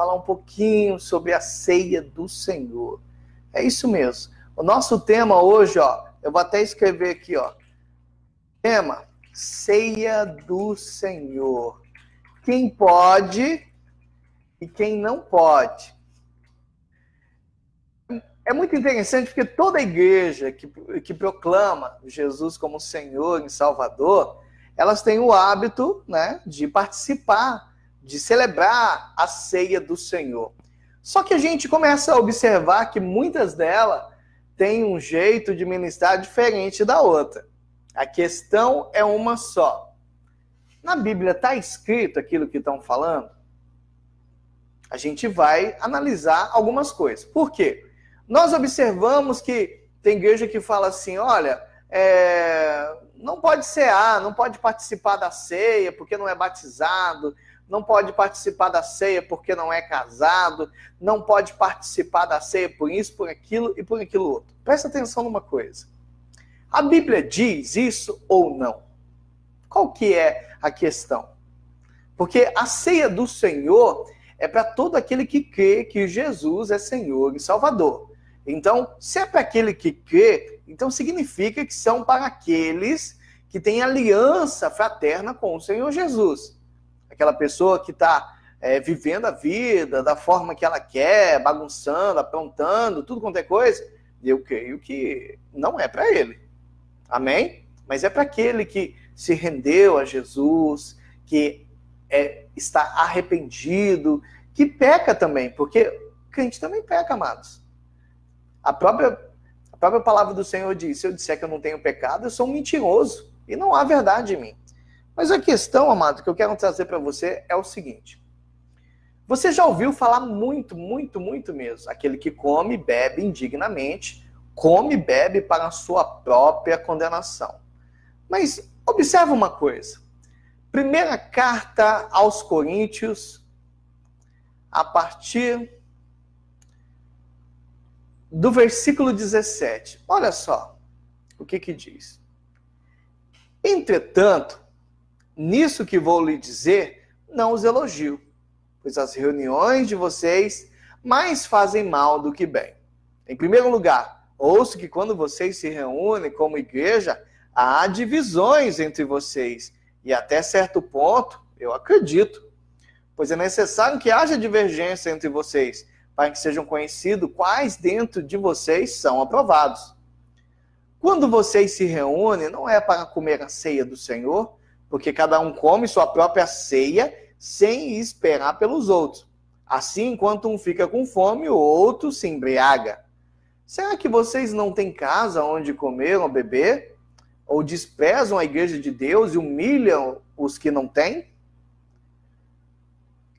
falar um pouquinho sobre a ceia do Senhor. É isso mesmo. O nosso tema hoje, ó, eu vou até escrever aqui, ó. Tema: ceia do Senhor. Quem pode e quem não pode. É muito interessante porque toda igreja que proclama Jesus como Senhor e Salvador, elas têm o hábito, né, de participar, de celebrar a ceia do Senhor. Só que a gente começa a observar que muitas delas têm um jeito de ministrar diferente da outra. A questão é uma só. Na Bíblia está escrito aquilo que estão falando? A gente vai analisar algumas coisas. Por quê? Nós observamos que tem igreja que fala assim, olha, não pode cear, não pode participar da ceia porque não é batizado, não pode participar da ceia porque não é casado, não pode participar da ceia por isso, por aquilo e por aquilo outro. Presta atenção numa coisa. A Bíblia diz isso ou não? Qual que é a questão? Porque a ceia do Senhor é para todo aquele que crê que Jesus é Senhor e Salvador. Então, se é para aquele que crê, então significa que são para aqueles que têm aliança fraterna com o Senhor Jesus. Aquela pessoa que está vivendo a vida da forma que ela quer, bagunçando, aprontando, tudo quanto é coisa, eu creio que não é para ele. Amém? Mas é para aquele que se rendeu a Jesus, que está arrependido, que peca também, porque crente também peca, amados. A própria palavra do Senhor diz, se eu disser que eu não tenho pecado, eu sou um mentiroso, e não há verdade em mim. Mas a questão, amado, que eu quero trazer para você é o seguinte. Você já ouviu falar muito, muito, muito mesmo, aquele que come e bebe indignamente, come e bebe para a sua própria condenação. Mas observa uma coisa. Primeira carta aos Coríntios, a partir do versículo 17. Olha só o que diz. Entretanto, nisso que vou lhe dizer, não os elogio, pois as reuniões de vocês mais fazem mal do que bem. Em primeiro lugar, ouço que quando vocês se reúnem como igreja, há divisões entre vocês, e até certo ponto, eu acredito, pois é necessário que haja divergência entre vocês, para que sejam conhecidos quais dentro de vocês são aprovados. Quando vocês se reúnem, não é para comer a ceia do Senhor, porque cada um come sua própria ceia sem esperar pelos outros. Assim, enquanto um fica com fome, o outro se embriaga. Será que vocês não têm casa onde comer ou beber? Ou desprezam a igreja de Deus e humilham os que não têm?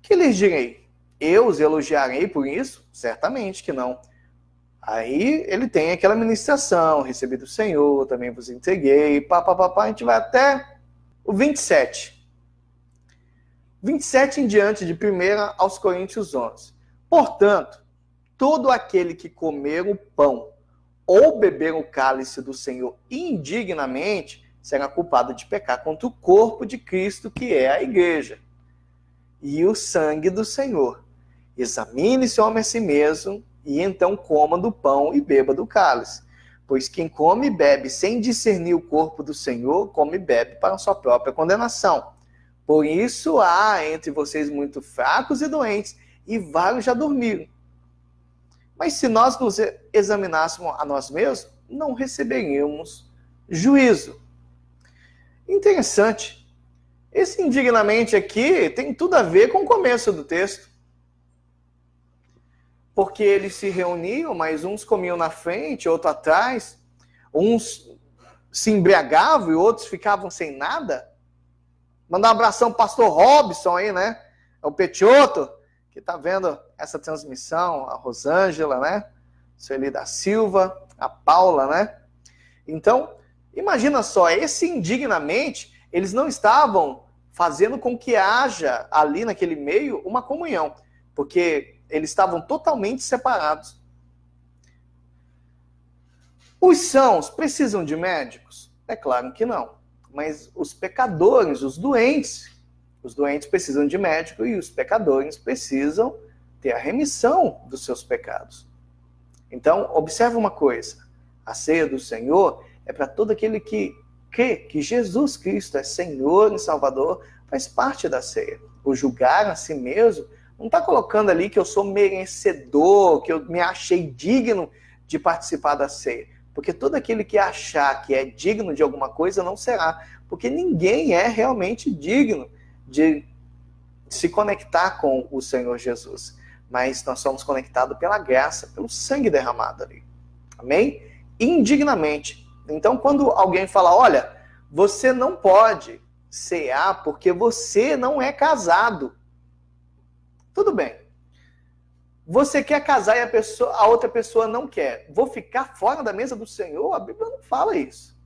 Que lhes direi? Eu os elogiarei por isso? Certamente que não. Aí ele tem aquela ministração, recebi do Senhor, também vos entreguei, a gente vai até o 27. 27 em diante, de 1 aos Coríntios 11. Portanto, todo aquele que comer o pão ou beber o cálice do Senhor indignamente, será culpado de pecar contra o corpo de Cristo, que é a igreja, e o sangue do Senhor. Examine-se o homem a si mesmo, e então coma do pão e beba do cálice. Pois quem come e bebe sem discernir o corpo do Senhor, come e bebe para a sua própria condenação. Por isso há entre vocês muito fracos e doentes, e vários já dormiram. Mas se nós nos examinássemos a nós mesmos, não receberíamos juízo. Interessante. Esse indignamente aqui tem tudo a ver com o começo do texto. Porque eles se reuniam, mas uns comiam na frente, outros atrás. Uns se embriagavam e outros ficavam sem nada. Mandar um abração ao pastor Robson aí, né? É o Petioto, que está vendo essa transmissão, a Rosângela, né? Sueli da Silva, a Paula, né? Então, imagina só, esse indignamente, eles não estavam fazendo com que haja ali naquele meio uma comunhão, porque eles estavam totalmente separados. Os sãos precisam de médicos? É claro que não. Mas os pecadores, os doentes precisam de médico e os pecadores precisam ter a remissão dos seus pecados. Então, observe uma coisa. A ceia do Senhor é para todo aquele que crê que Jesus Cristo é Senhor e Salvador, faz parte da ceia. O julgar a si mesmo não está colocando ali que eu sou merecedor, que eu me achei digno de participar da ceia. Porque todo aquele que achar que é digno de alguma coisa não será. Porque ninguém é realmente digno de se conectar com o Senhor Jesus. Mas nós somos conectados pela graça, pelo sangue derramado ali. Amém? Indignamente. Então, quando alguém fala, olha, você não pode cear porque você não é casado. Tudo bem. Você quer casar e a outra pessoa não quer. Vou ficar fora da mesa do Senhor? A Bíblia não fala isso.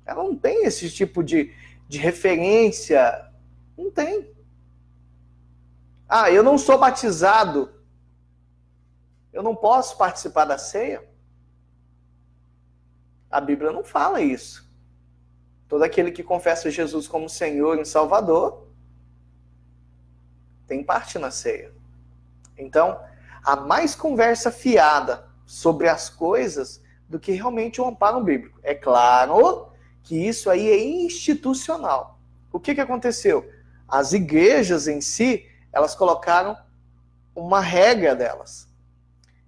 Ela não tem esse tipo de referência. Não tem. Ah, eu não sou batizado. Eu não posso participar da ceia? A Bíblia não fala isso. Todo aquele que confessa Jesus como Senhor e Salvador tem parte na ceia. Então, há mais conversa fiada sobre as coisas do que realmente um amparo bíblico. É claro que isso aí é institucional. O que aconteceu? As igrejas em si, elas colocaram uma regra delas.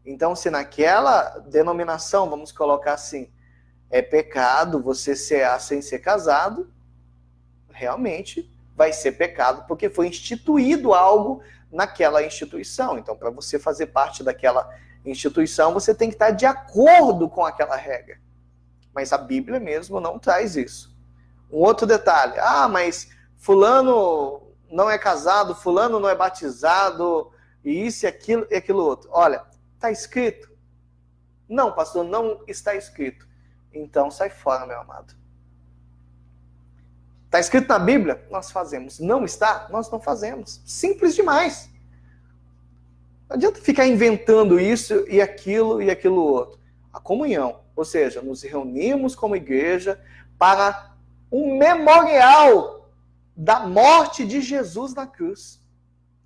Então, se naquela denominação, vamos colocar assim, é pecado você cear sem ser casado, realmente vai ser pecado, porque foi instituído algo naquela instituição. Então, para você fazer parte daquela instituição, você tem que estar de acordo com aquela regra. Mas a Bíblia mesmo não traz isso. Um outro detalhe, mas fulano não é casado, fulano não é batizado, e isso e aquilo outro. Olha, está escrito? Não, pastor, não está escrito. Então sai fora, meu amado. Está escrito na Bíblia? Nós fazemos. Não está? Nós não fazemos. Simples demais. Não adianta ficar inventando isso e aquilo outro. A comunhão, ou seja, nos reunimos como igreja para um memorial da morte de Jesus na cruz.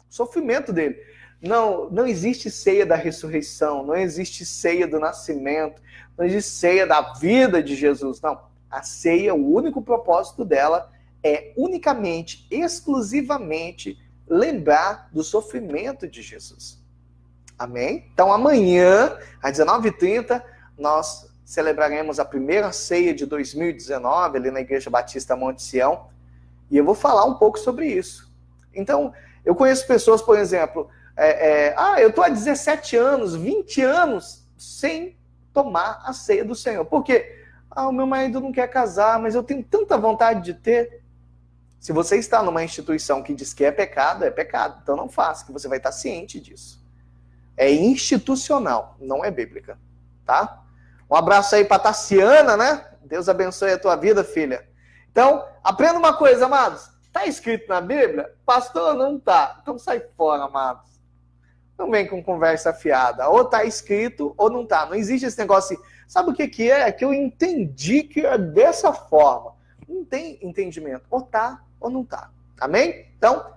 O sofrimento dele. Não existe ceia da ressurreição, não existe ceia do nascimento, não existe ceia da vida de Jesus, não. A ceia, o único propósito dela é unicamente, exclusivamente, lembrar do sofrimento de Jesus. Amém? Então amanhã, às 19h30, nós celebraremos a primeira ceia de 2019, ali na Igreja Batista Monte Sião, e eu vou falar um pouco sobre isso. Então, eu conheço pessoas, por exemplo, eu estou há 17 anos, 20 anos, sem tomar a ceia do Senhor. Por quê? O meu marido não quer casar, mas eu tenho tanta vontade de ter. Se você está numa instituição que diz que é pecado, então não faça, que você vai estar ciente disso. É institucional, não é bíblica, tá? Um abraço aí para Tassiana, né? Deus abençoe a tua vida, filha. Então, aprenda uma coisa, amados. Está escrito na Bíblia? Pastor, não está. Então sai fora, amados. Não vem com conversa fiada. Ou está escrito ou não está. Não existe esse negócio assim. Sabe o que é? É que eu entendi que é dessa forma. Não tem entendimento. Ou está ou não está. Amém? Então,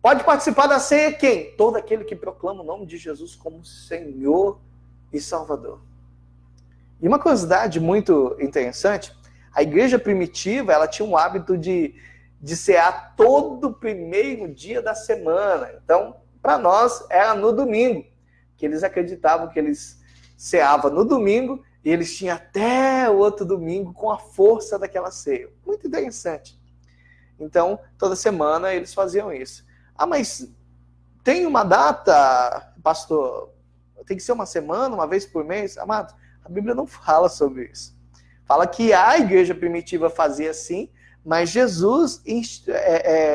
pode participar da ceia quem? Todo aquele que proclama o nome de Jesus como Senhor e Salvador. E uma curiosidade muito interessante, a igreja primitiva, ela tinha um hábito de cear todo primeiro dia da semana. Então, para nós, era no domingo, que eles acreditavam que eles ceavam no domingo e eles tinham até o outro domingo com a força daquela ceia. Muito interessante. Então, toda semana eles faziam isso. Mas tem uma data, pastor? Tem que ser uma semana, uma vez por mês? Amado, a Bíblia não fala sobre isso. Fala que a igreja primitiva fazia assim, mas Jesus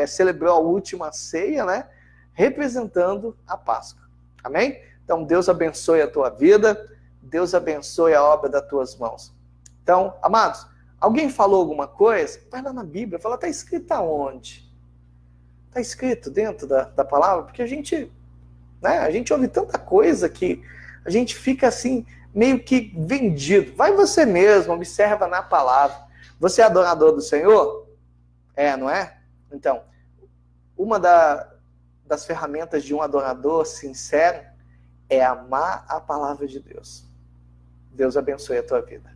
celebrou a última ceia, né? Representando a Páscoa. Amém? Então, Deus abençoe a tua vida, Deus abençoe a obra das tuas mãos. Então, amados, alguém falou alguma coisa? Vai lá na Bíblia, fala, está escrito aonde? Está escrito dentro da palavra? Porque a gente ouve tanta coisa que a gente fica assim, meio que vendido. Vai você mesmo, observa na palavra. Você é adorador do Senhor? Não é? Então, uma das ferramentas de um adorador sincero é amar a palavra de Deus. Deus abençoe a tua vida.